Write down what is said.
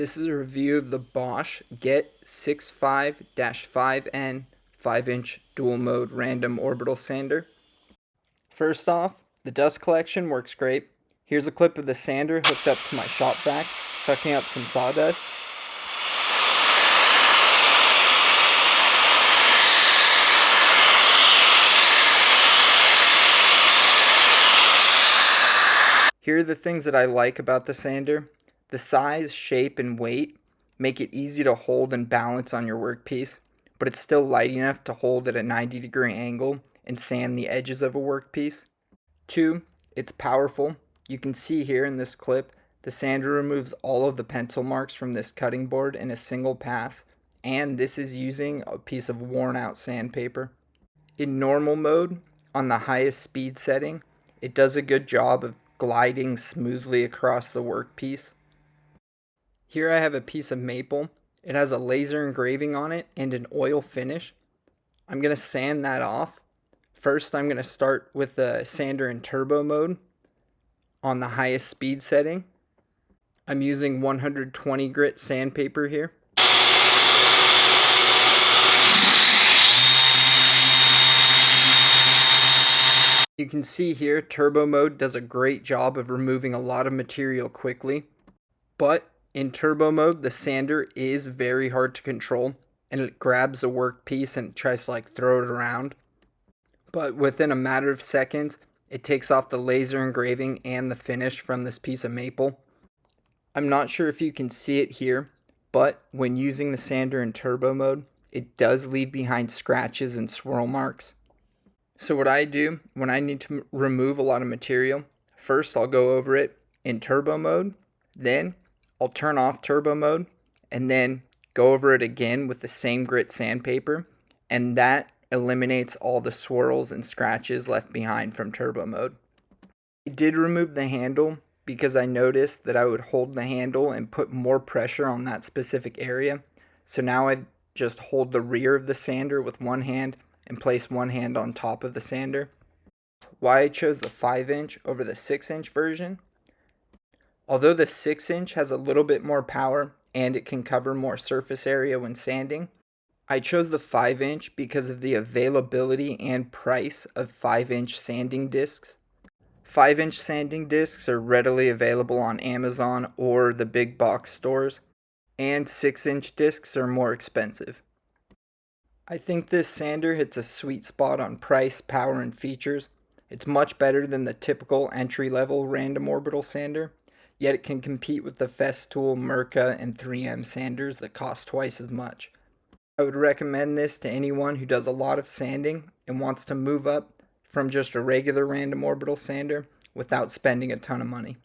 This is a review of the Bosch GET65-5N 5-inch dual mode random orbital sander. First off, the dust collection works great. Here's a clip of the sander hooked up to my shop vac, sucking up some sawdust. Here are the things that I like about the sander. The size, shape, and weight make it easy to hold and balance on your workpiece, but it's still light enough to hold at a 90-degree angle and sand the edges of a workpiece. 2, it's powerful. You can see here in this clip, the sander removes all of the pencil marks from this cutting board in a single pass, and this is using a piece of worn out sandpaper. In normal mode, on the highest speed setting, it does a good job of gliding smoothly across the workpiece. Here I have a piece of maple. It has a laser engraving on it and an oil finish. I'm going to sand that off. First, I'm going to start with the sander in turbo mode on the highest speed setting. I'm using 120 grit sandpaper here. You can see here, turbo mode does a great job of removing a lot of material quickly, but in turbo mode, the sander is very hard to control, and it grabs a workpiece and tries to throw it around. But within a matter of seconds, it takes off the laser engraving and the finish from this piece of maple. I'm not sure if you can see it here, but when using the sander in turbo mode, it does leave behind scratches and swirl marks. So what I do when I need to remove a lot of material, first I'll go over it in turbo mode, then I'll turn off turbo mode, and then go over it again with the same grit sandpaper, and that eliminates all the swirls and scratches left behind from turbo mode. I did remove the handle because I noticed that I would hold the handle and put more pressure on that specific area. So now I just hold the rear of the sander with one hand and place one hand on top of the sander. Why I chose the 5-inch over the 6-inch version. Although the 6-inch has a little bit more power and it can cover more surface area when sanding, I chose the 5-inch because of the availability and price of 5-inch sanding discs. 5-inch sanding discs are readily available on Amazon or the big box stores, and 6-inch discs are more expensive. I think this sander hits a sweet spot on price, power, and features. It's much better than the typical entry-level random orbital sander, yet it can compete with the Festool, Mirka, and 3M sanders that cost twice as much. I would recommend this to anyone who does a lot of sanding and wants to move up from just a regular random orbital sander without spending a ton of money.